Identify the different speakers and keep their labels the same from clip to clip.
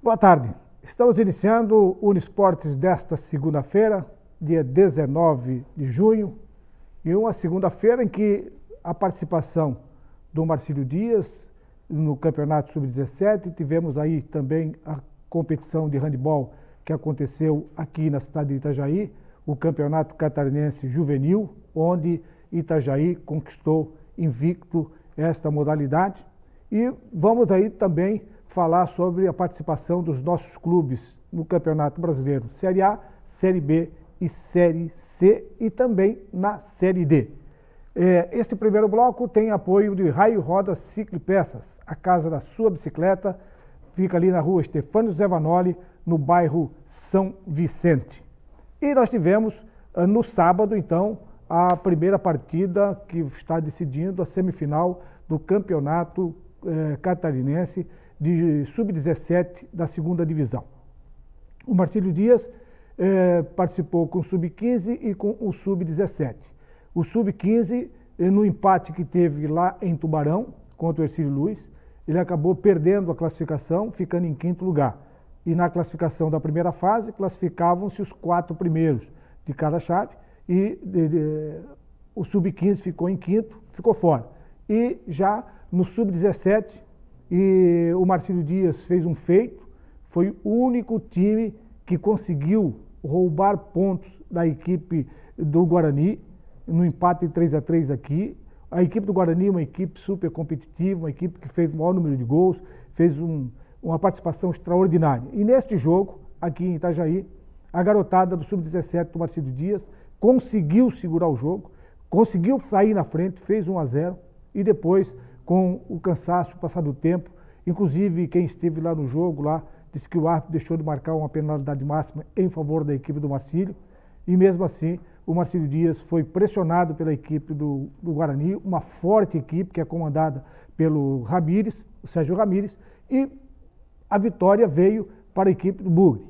Speaker 1: Boa tarde. Estamos iniciando o Uniesportes desta segunda-feira, dia 19 de junho, e uma segunda-feira em que a participação do Marcílio Dias no Campeonato Sub-17, tivemos aí também a competição de handebol que aconteceu aqui na cidade de Itajaí, o Campeonato Catarinense Juvenil, onde Itajaí conquistou invicto esta modalidade. E vamos aí também falar sobre a participação dos nossos clubes no Campeonato Brasileiro Série A, Série B e Série C e também na Série D. Este primeiro bloco tem apoio de Raio Rodas Ciclo e Peças, a casa da sua bicicleta, fica ali na rua Estefânio Zevanoli, no bairro São Vicente. E nós tivemos no sábado, então, a primeira partida que está decidindo a semifinal do Campeonato Catarinense de Sub-17 da segunda divisão. O Marcílio Dias participou com o Sub-15 e com o Sub-17. O Sub-15, no empate que teve lá em Tubarão, contra o Ercílio Luiz, ele acabou perdendo a classificação, ficando em quinto lugar. E na classificação da primeira fase, classificavam-se os 4 primeiros de cada chave, e o Sub-15 ficou em quinto, ficou fora. E já no Sub-17, e o Marcílio Dias fez um feito, foi o único time que conseguiu roubar pontos da equipe do Guarani, no empate 3-3 aqui. A equipe do Guarani é uma equipe super competitiva, uma equipe que fez o maior número de gols, fez uma participação extraordinária. E neste jogo, aqui em Itajaí, a garotada do Sub-17 do Marcílio Dias conseguiu segurar o jogo, conseguiu sair na frente, fez 1-0 e depois, com o cansaço, passado o tempo, inclusive quem esteve lá no jogo, lá, disse que o árbitro deixou de marcar uma penalidade máxima em favor da equipe do Marcílio, e mesmo assim o Marcílio Dias foi pressionado pela equipe do Guarani, uma forte equipe que é comandada pelo Ramírez, o Sérgio Ramírez, e a vitória veio para a equipe do Bugre.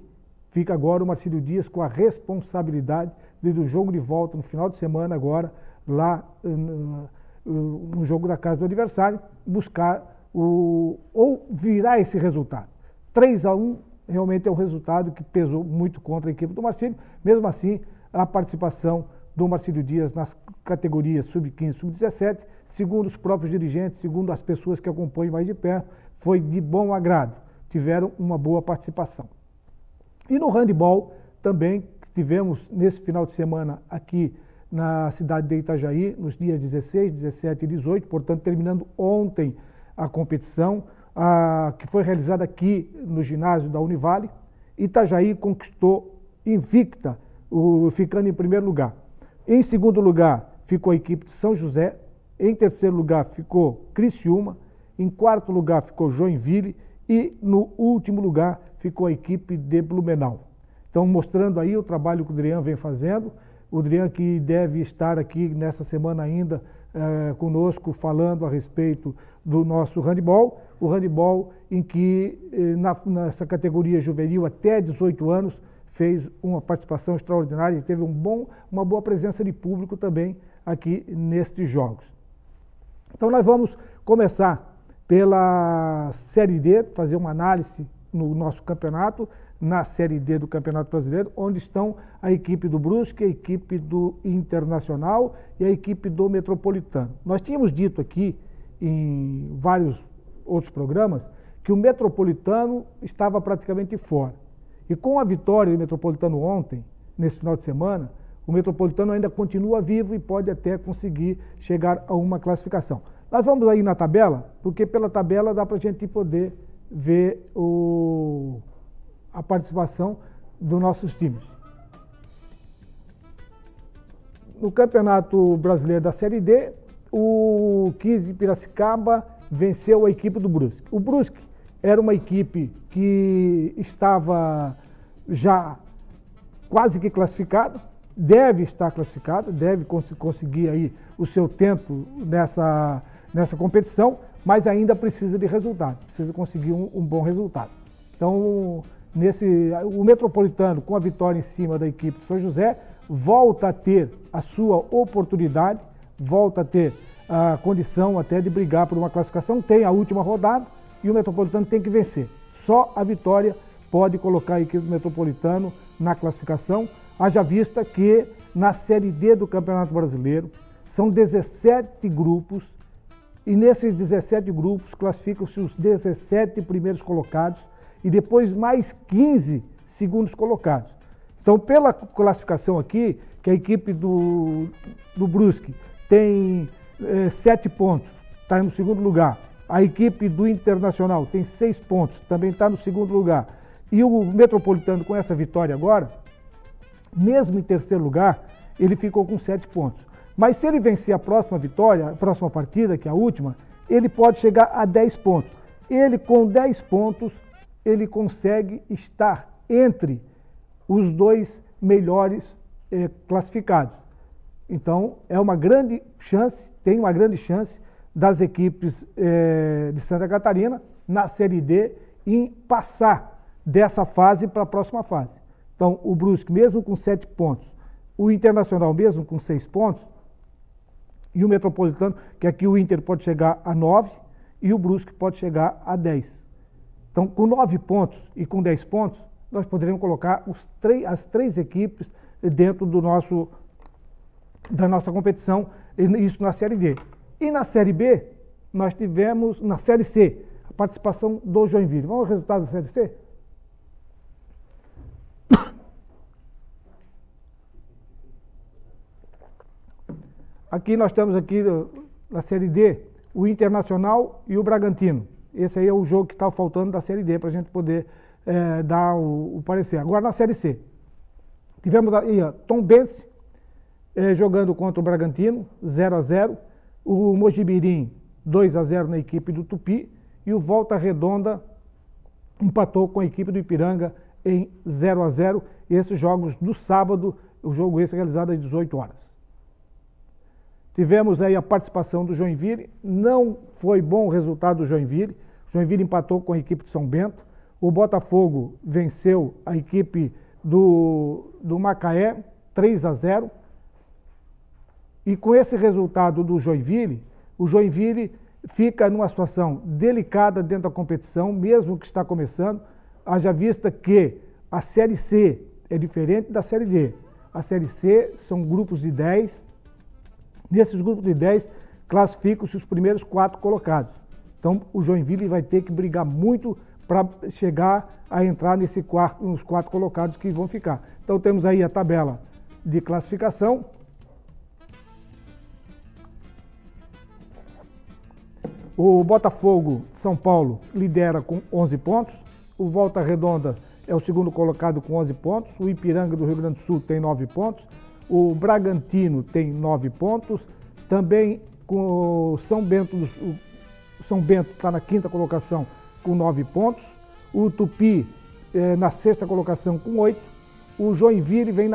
Speaker 1: Fica agora o Marcílio Dias com a responsabilidade do jogo de volta no final de semana agora, lá no jogo da casa do adversário, buscar ou virar esse resultado. 3-1 realmente é um resultado que pesou muito contra a equipe do Marcílio. Mesmo assim, a participação do Marcílio Dias nas categorias Sub-15 e Sub-17, segundo os próprios dirigentes, segundo as pessoas que acompanham mais de perto, foi de bom agrado. Tiveram uma boa participação. E no handebol também tivemos nesse final de semana aqui na cidade de Itajaí, nos dias 16, 17 e 18, portanto, terminando ontem a competição, que foi realizada aqui no ginásio da Univale. Itajaí conquistou invicta, ficando em primeiro lugar. Em segundo lugar ficou a equipe de São José, em terceiro lugar ficou Criciúma, em quarto lugar ficou Joinville e no último lugar ficou a equipe de Blumenau. Então, mostrando aí o trabalho que o Drian vem fazendo, o Drian que deve estar aqui nessa semana ainda conosco falando a respeito do nosso handebol, o handebol em que nessa categoria juvenil até 18 anos fez uma participação extraordinária e teve uma boa presença de público também aqui nestes jogos. Então nós vamos começar pela Série D, fazer uma análise no nosso campeonato, na Série D do Campeonato Brasileiro, onde estão a equipe do Brusque, a equipe do Internacional e a equipe do Metropolitano. Nós tínhamos dito aqui, em vários outros programas, que o Metropolitano estava praticamente fora. E com a vitória do Metropolitano ontem, nesse final de semana, o Metropolitano ainda continua vivo e pode até conseguir chegar a uma classificação. Nós vamos aí na tabela, porque pela tabela dá para a gente poder ver a participação dos nossos times. No Campeonato Brasileiro da Série D, o 15 Piracicaba venceu a equipe do Brusque. O Brusque era uma equipe que estava já quase que classificada, deve estar classificada, deve conseguir aí o seu tempo nessa competição, mas ainda precisa de resultado, precisa conseguir um bom resultado. Então, o Metropolitano, com a vitória em cima da equipe de São José, volta a ter a sua oportunidade, volta a ter a condição até de brigar por uma classificação, tem a última rodada e o Metropolitano tem que vencer. Só a vitória pode colocar a equipe do Metropolitano na classificação, haja vista que na Série D do Campeonato Brasileiro são 17 grupos e nesses 17 grupos classificam-se os 17 primeiros colocados e depois mais 15 segundos colocados. Então, pela classificação aqui, que a equipe do Brusque tem 7 pontos, está no segundo lugar. A equipe do Internacional tem 6 pontos, também está no segundo lugar. E o Metropolitano, com essa vitória agora, mesmo em terceiro lugar, ele ficou com 7 pontos. Mas se ele vencer a próxima vitória, a próxima partida, que é a última, ele pode chegar a 10 pontos. Ele, com 10 pontos, ele consegue estar entre os 2 melhores classificados. Então, é uma grande chance, tem uma grande chance das equipes de Santa Catarina, na Série D, em passar dessa fase para a próxima fase. Então, o Brusque, mesmo com 7 pontos, o Internacional, mesmo com 6 pontos, e o Metropolitano, que aqui o Inter pode chegar a 9 e o Brusque pode chegar a 10. Então, com 9 pontos e com 10 pontos, nós poderíamos colocar as 3 equipes dentro da nossa competição, isso na Série D. E na Série B, nós tivemos, na Série C, a participação do Joinville. Vamos ao resultado da Série C? Aqui nós temos aqui na Série D o Internacional e o Bragantino. Esse aí é o jogo que está faltando da Série D para a gente poder dar o parecer. Agora na Série C, tivemos aí Tombense jogando contra o Bragantino, 0-0. O Mojimirim, 2-0 na equipe do Tupi. E o Volta Redonda empatou com a equipe do Ipiranga em 0-0. Esses jogos do sábado, o jogo esse realizado às 18 horas. Tivemos aí a participação do Joinville, não foi bom o resultado do Joinville. O Joinville empatou com a equipe de São Bento. O Botafogo venceu a equipe do Macaé, 3-0. E com esse resultado do Joinville, o Joinville fica numa situação delicada dentro da competição, mesmo que está começando, haja vista que a Série C é diferente da Série D. A Série C são grupos de 10. Nesses grupos de 10, classificam-se os primeiros 4 colocados. Então, o Joinville vai ter que brigar muito para chegar a entrar nos 4 colocados que vão ficar. Então, temos aí a tabela de classificação. O Botafogo, São Paulo, lidera com 11 pontos. O Volta Redonda é o segundo colocado com 11 pontos. O Ipiranga do Rio Grande do Sul tem 9 pontos. O Bragantino tem 9 pontos. Também com o São Bento está na 5ª colocação com 9 pontos. O Tupi na 6ª colocação com 8. O Joinville vem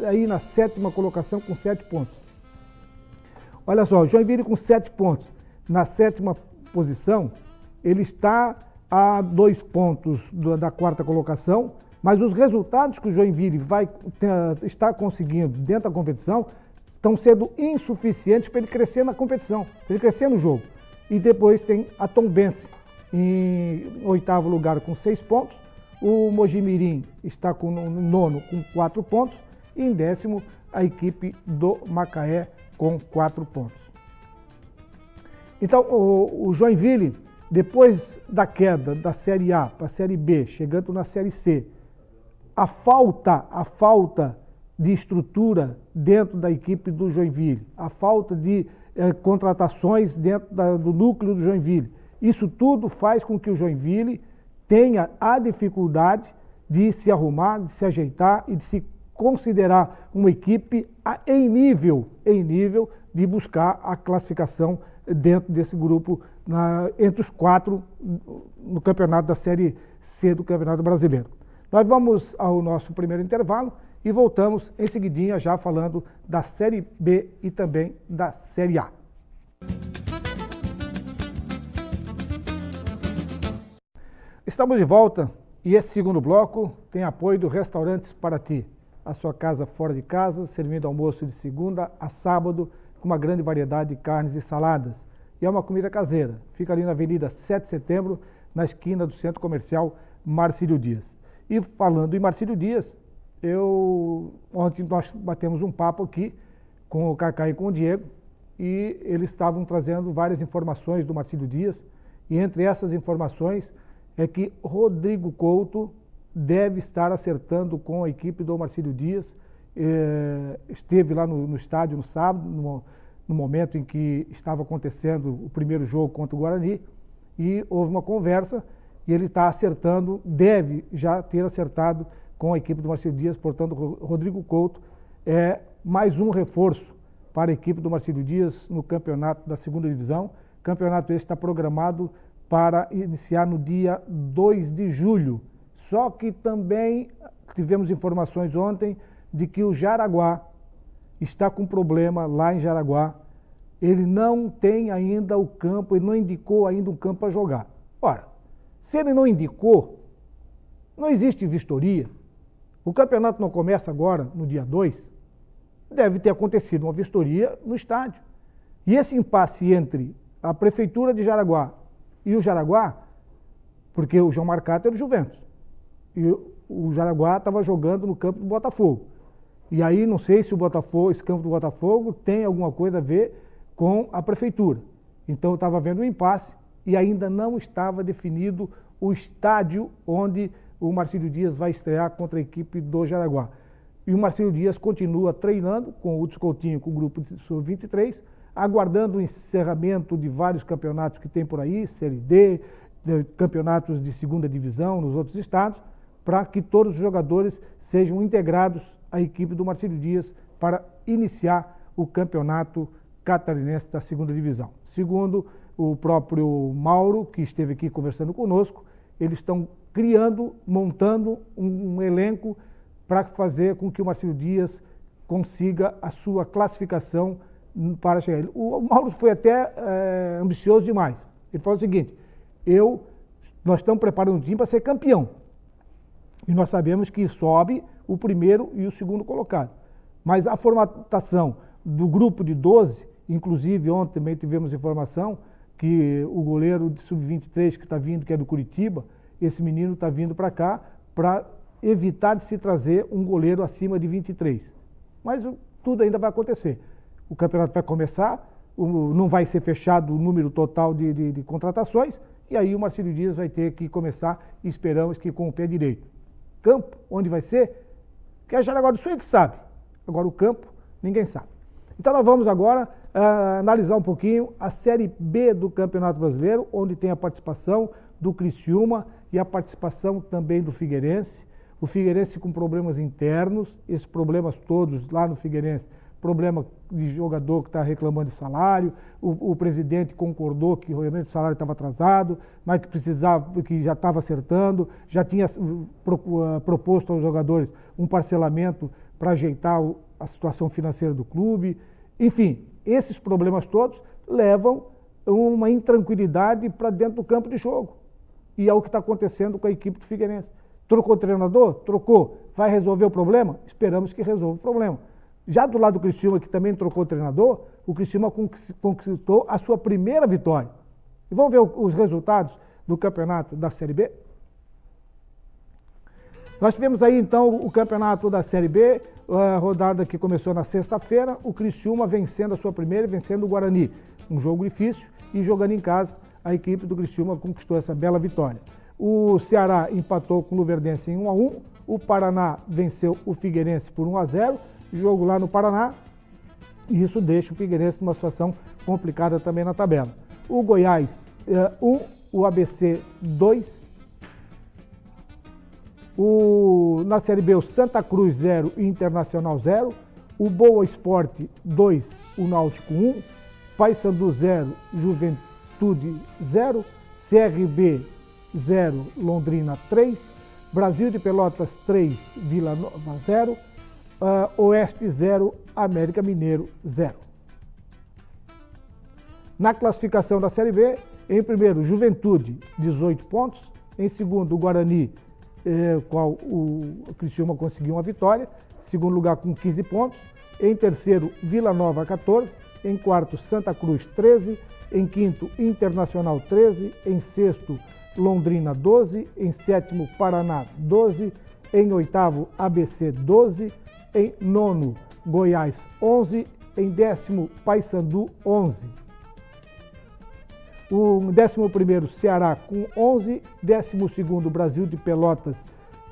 Speaker 1: aí na 7ª colocação com 7 pontos. Olha só, o Joinville com 7 pontos na 7ª posição, ele está a 2 pontos da 4ª colocação, mas os resultados que o Joinville está conseguindo dentro da competição estão sendo insuficientes para ele crescer na competição, para ele crescer no jogo. E depois tem a Tombense em 8º lugar com 6 pontos, o Mojimirim está no 9º com 4 pontos e em 10º a equipe do Macaé com 4 pontos. Então o Joinville, depois da queda da Série A para a Série B, chegando na Série C, a falta de estrutura dentro da equipe do Joinville, a falta de contratações dentro do núcleo do Joinville, isso tudo faz com que o Joinville tenha a dificuldade de se arrumar, de se ajeitar e de se considerar uma equipe em nível de buscar a classificação dentro desse grupo, entre os 4 no campeonato da Série C do Campeonato Brasileiro. Nós vamos ao nosso primeiro intervalo e voltamos em seguidinha já falando da Série B e também da Série A. Estamos de volta e esse segundo bloco tem apoio do Restaurantes Paraty. a sua casa fora de casa, servindo almoço de segunda a sábado, com uma grande variedade de carnes e saladas. E é uma comida caseira. Fica ali na Avenida 7 de Setembro, na esquina do Centro Comercial Marcílio Dias. E falando em Marcílio Dias, ontem nós batemos um papo aqui com o Cacá e com o Diego, e eles estavam trazendo várias informações do Marcílio Dias, e entre essas informações é que Rodrigo Couto deve estar acertando com a equipe do Marcílio Dias. Esteve lá no estádio no sábado, no momento em que estava acontecendo o primeiro jogo contra o Guarani, e houve uma conversa, e ele está acertando, deve já ter acertado com a equipe do Marcílio Dias. Portanto, Rodrigo Couto é mais um reforço para a equipe do Marcílio Dias no campeonato da segunda divisão. O campeonato esse está programado para iniciar no dia 2 de julho. Só que também tivemos informações ontem de que o Jaraguá está com problema lá em Jaraguá. Ele não tem ainda o campo, ele não indicou ainda um campo para jogar. Ora, se ele não indicou, não existe vistoria. O campeonato não começa agora, no dia 2. Deve ter acontecido uma vistoria no estádio. E esse impasse entre a Prefeitura de Jaraguá e o Jaraguá, porque o João Marcato era o Juventus, e o Jaraguá estava jogando no campo do Botafogo. E aí não sei se esse campo do Botafogo tem alguma coisa a ver com a Prefeitura. Então eu estava vendo um impasse e ainda não estava definido o estádio onde o Marcílio Dias vai estrear contra a equipe do Jaraguá. E o Marcílio Dias continua treinando com o Hudson Coutinho, com o grupo de sub-23, aguardando o encerramento de vários campeonatos que tem por aí, Série D, campeonatos de segunda divisão nos outros estados, para que todos os jogadores sejam integrados à equipe do Marcílio Dias para iniciar o campeonato catarinense da segunda divisão. Segundo o próprio Mauro, que esteve aqui conversando conosco, eles estão montando um elenco para fazer com que o Marcílio Dias consiga a sua classificação para chegar. O Mauro foi até ambicioso demais. Ele falou o seguinte: nós estamos preparando um time para ser campeão. E nós sabemos que sobe o primeiro e o segundo colocado. Mas a formatação do grupo de 12, inclusive ontem também tivemos informação que o goleiro de sub-23 que está vindo, que é do Curitiba, esse menino está vindo para cá para evitar de se trazer um goleiro acima de 23. Mas tudo ainda vai acontecer. O campeonato vai começar, não vai ser fechado o número total de contratações, e aí o Marcílio Dias vai ter que começar, e esperamos que com o pé direito. Campo, onde vai ser? Que a Jaraguá do Sul é que sabe. Agora o campo, ninguém sabe. Então nós vamos agora analisar um pouquinho a Série B do Campeonato Brasileiro, onde tem a participação do Criciúma e a participação também do Figueirense. O Figueirense com problemas internos, esses problemas todos lá no Figueirense, problema de jogador que está reclamando de salário, o presidente concordou que realmente o salário estava atrasado, mas que já estava acertando, já tinha proposto aos jogadores um parcelamento para ajeitar a situação financeira do clube. Enfim, esses problemas todos levam uma intranquilidade para dentro do campo de jogo. E é o que está acontecendo com a equipe do Figueirense. Trocou o treinador? Trocou. Vai resolver o problema? Esperamos que resolva o problema. Já do lado do Criciúma, que também trocou o treinador, o Criciúma conquistou a sua primeira vitória. E vamos ver os resultados do campeonato da Série B? Nós tivemos aí então o campeonato da Série B, a rodada que começou na sexta-feira, o Criciúma vencendo a sua primeira, vencendo o Guarani. Um jogo difícil, e jogando em casa, a equipe do Criciúma conquistou essa bela vitória. O Ceará empatou com o Luverdense em 1-1, o Paraná venceu o Figueirense por 1-0, jogo lá no Paraná, e isso deixa o Figueirense numa situação complicada também na tabela. O Goiás 1, o ABC 2, na Série B o Santa Cruz 0 e Internacional 0, o Boa Esporte 2, o Náutico 1, Paysandu 0, Juventude 0, CRB 0, Londrina 3, Brasil de Pelotas 3, Vila Nova 0, Oeste 0, América Mineiro 0. Na classificação da Série B, em primeiro, Juventude, 18 pontos. Em segundo, o Guarani, qual o Criciúma conseguiu uma vitória. Segundo lugar com 15 pontos. Em terceiro, Vila Nova 14. Em quarto, Santa Cruz 13. Em quinto, Internacional 13. Em sexto, Londrina 12. Em sétimo, Paraná 12. Em oitavo, ABC 12. Em nono, Goiás 11. Em décimo, Paysandu 11. O 11º, Ceará com 11. 12º, Brasil de Pelotas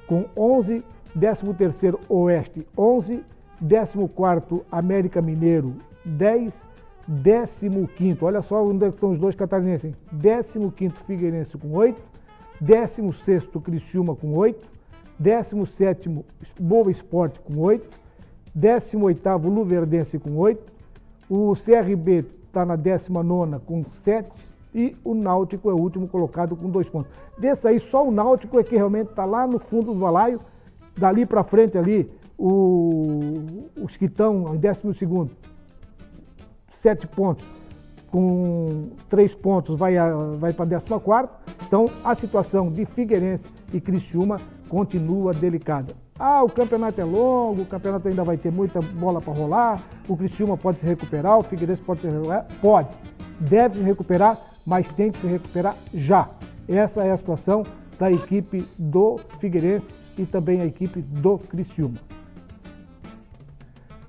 Speaker 1: com 11. 13º, Oeste 11. 14º, América Mineiro 10. 15º, olha só onde estão os dois catarinenses. 15º, Figueirense com 8. 16º, Criciúma com 8. 17º, Boa Esporte com 8. 18º, Luverdense com 8. O CRB está na 19ª com 7. E o Náutico é o último colocado com 2 pontos. Desse aí, só o Náutico é que realmente está lá no fundo do balaio. Dali para frente ali, os que estão em 12º, 7 pontos, com 3 pontos vai para a 14ª. Então, a situação de Figueirense e Criciúma continua delicada. O campeonato é longo, o campeonato ainda vai ter muita bola para rolar, o Criciúma pode se recuperar, o Figueirense pode se recuperar, pode, deve se recuperar, mas tem que se recuperar já. Essa é a situação da equipe do Figueirense e também a equipe do Criciúma.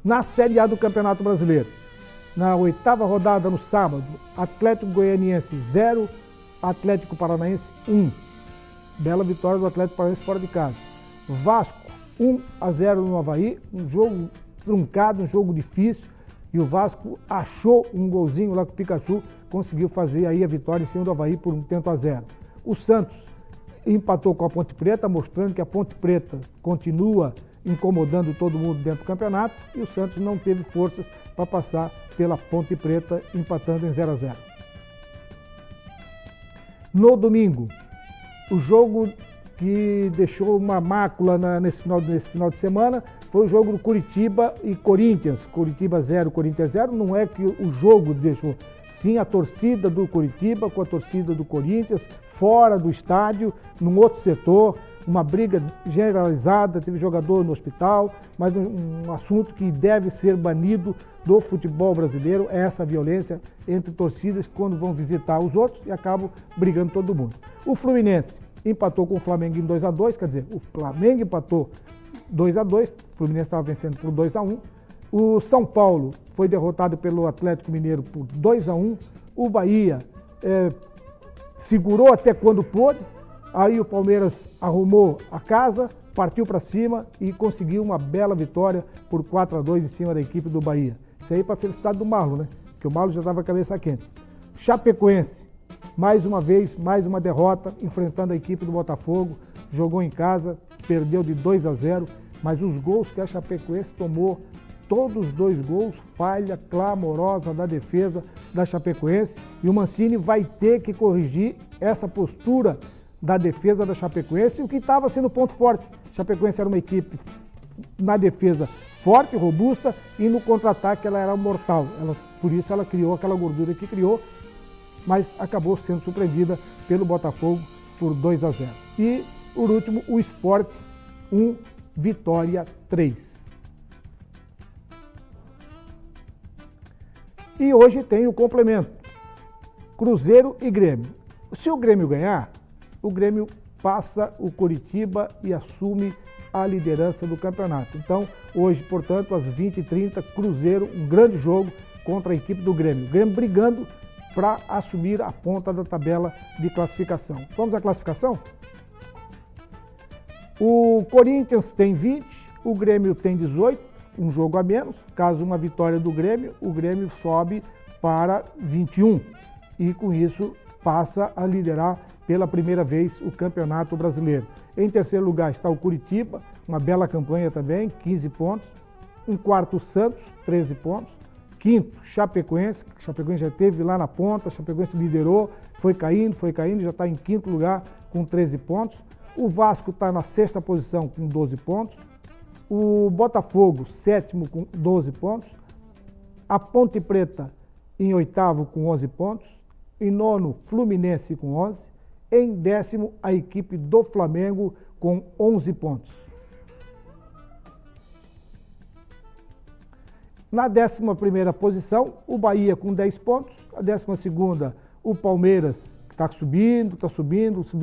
Speaker 1: Na Série A do Campeonato Brasileiro, na 8ª rodada no sábado, Atlético Goianiense 0, Atlético Paranaense 1. Bela vitória do Atlético Paranaense fora de casa. Vasco 1-0 no Avaí, um jogo truncado, um jogo difícil, e o Vasco achou um golzinho lá com o Pikachu, conseguiu fazer aí a vitória em cima do Avaí por 1-0. O Santos empatou com a Ponte Preta, mostrando que a Ponte Preta continua incomodando todo mundo dentro do campeonato, e o Santos não teve forças para passar pela Ponte Preta, empatando em 0-0. No domingo, o jogo que deixou uma mácula nesse final de semana foi o jogo do Curitiba e Corinthians. Curitiba 0, Corinthians 0. Não é que o jogo deixou, sim a torcida do Curitiba com a torcida do Corinthians, fora do estádio, num outro setor, uma briga generalizada, teve jogador no hospital, mas um assunto que deve ser banido do futebol brasileiro é essa violência entre torcidas quando vão visitar os outros e acabam brigando todo mundo. O Fluminense empatou com o Flamengo em 2-2, quer dizer, o Flamengo empatou 2-2, o Fluminense estava vencendo por 2-1. O São Paulo foi derrotado pelo Atlético Mineiro por 2-1. O Bahia segurou até quando pôde, aí o Palmeiras arrumou a casa, partiu para cima e conseguiu uma bela vitória por 4-2 em cima da equipe do Bahia. Isso aí para a felicidade do Marlon, né? Porque o Marlon já estava cabeça quente. Chapecoense, mais uma vez, mais uma derrota, enfrentando a equipe do Botafogo, jogou em casa, perdeu de 2-0, mas os gols que a Chapecoense tomou, todos os 2 gols, falha clamorosa da defesa da Chapecoense, e o Mancini vai ter que corrigir essa postura da defesa da Chapecoense, o que estava sendo ponto forte. A Chapecoense era uma equipe na defesa forte, robusta, e no contra-ataque ela era mortal. Por isso ela criou aquela gordura que criou, mas acabou sendo surpreendida pelo Botafogo por 2-0. E, por último, o Sport 1, Vitória 3. E hoje tem o complemento, Cruzeiro e Grêmio. Se o Grêmio ganhar, o Grêmio passa o Coritiba e assume a liderança do campeonato. Então, hoje, portanto, às 20h30, Cruzeiro, um grande jogo contra a equipe do Grêmio. O Grêmio brigando para assumir a ponta da tabela de classificação. Vamos à classificação? O Corinthians tem 20, o Grêmio tem 18, um jogo a menos. Caso uma vitória do Grêmio, o Grêmio sobe para 21 e com isso passa a liderar pela primeira vez o Campeonato Brasileiro. Em terceiro lugar está o Curitiba, uma bela campanha também, 15 pontos. Em quarto, o Santos, 13 pontos. Quinto, Chapecoense já esteve lá na ponta, Chapecoense liderou, foi caindo, já está em quinto lugar com 13 pontos. O Vasco está na sexta posição com 12 pontos. O Botafogo, sétimo com 12 pontos. A Ponte Preta em oitavo com 11 pontos. Em nono, Fluminense com 11. Em décimo, a equipe do Flamengo com 11 pontos. Na 11ª posição, o Bahia com 10 pontos. A 12ª, o Palmeiras, que está subindo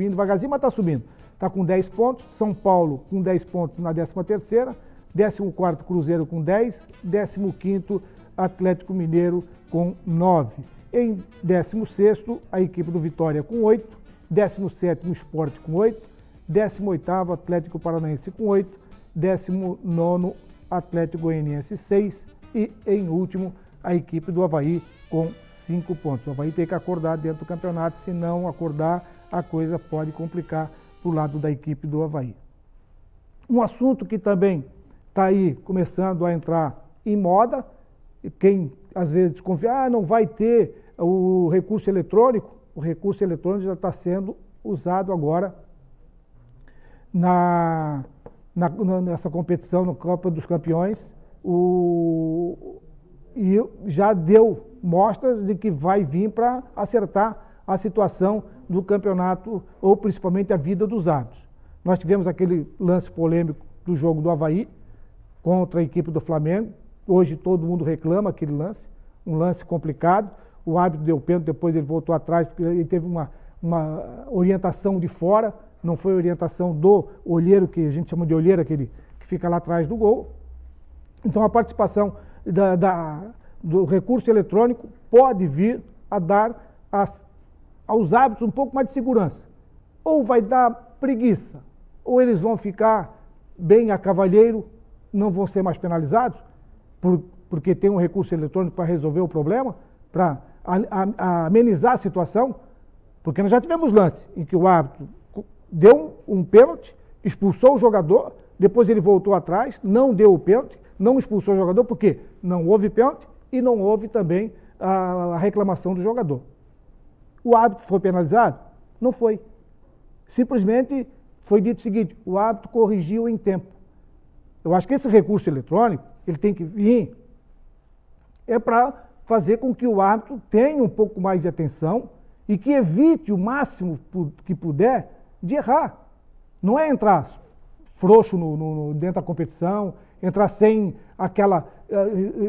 Speaker 1: devagarzinho, mas está subindo. Está com 10 pontos. São Paulo com 10 pontos na 13ª. 14º, Cruzeiro com 10. 15º, Atlético Mineiro com 9. Em 16º, a equipe do Vitória com 8. 17º, Sport com 8. 18º, Atlético Paranaense com 8. 19º, Atlético Goianiense 6. E, em último, a equipe do Avaí com 5 pontos. O Avaí tem que acordar dentro do campeonato, se não acordar, a coisa pode complicar para o lado da equipe do Avaí. Um assunto que também está aí começando a entrar em moda, quem às vezes desconfia, não vai ter o recurso eletrônico já está sendo usado agora nessa competição no Copa dos Campeões. E já deu mostras de que vai vir para acertar a situação do campeonato, ou principalmente a vida dos árbitros. Nós tivemos aquele lance polêmico do jogo do Avaí contra a equipe do Flamengo. Hoje todo mundo reclama aquele lance, um lance complicado. O árbitro deu pênalti, depois ele voltou atrás, porque ele teve uma orientação de fora, não foi orientação do olheiro, que a gente chama de olheiro, aquele que fica lá atrás do gol. Então, a participação do recurso eletrônico pode vir a dar aos árbitros um pouco mais de segurança. Ou vai dar preguiça, ou eles vão ficar bem a cavalheiro, não vão ser mais penalizados, porque tem um recurso eletrônico para resolver o problema, para amenizar a situação, porque nós já tivemos lance em que o árbitro deu um pênalti, expulsou o jogador, depois ele voltou atrás, não deu o pênalti, não expulsou o jogador, porque não houve pênalti e não houve também a reclamação do jogador. O árbitro foi penalizado? Não foi. Simplesmente foi dito o seguinte: o árbitro corrigiu em tempo. Eu acho que esse recurso eletrônico, ele tem que vir para fazer com que o árbitro tenha um pouco mais de atenção e que evite o máximo que puder de errar. Não é entrar frouxo dentro da competição, entrar sem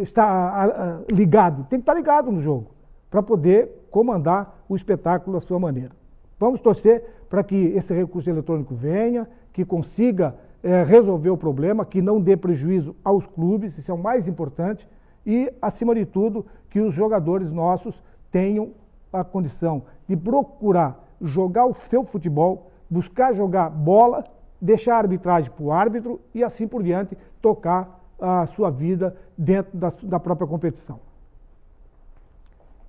Speaker 1: estar ligado. Tem que estar ligado no jogo, para poder comandar o espetáculo da sua maneira. Vamos torcer para que esse recurso eletrônico venha, que consiga resolver o problema, que não dê prejuízo aos clubes, isso é o mais importante, e, acima de tudo, que os jogadores nossos tenham a condição de procurar jogar o seu futebol, buscar jogar bola, deixar a arbitragem para o árbitro e, assim por diante, tocar a sua vida dentro da própria competição.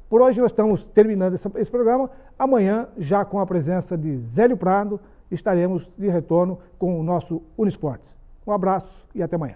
Speaker 1: Por hoje nós estamos terminando esse programa. Amanhã, já com a presença de Zélio Prado, estaremos de retorno com o nosso Unisportes. Um abraço e até amanhã.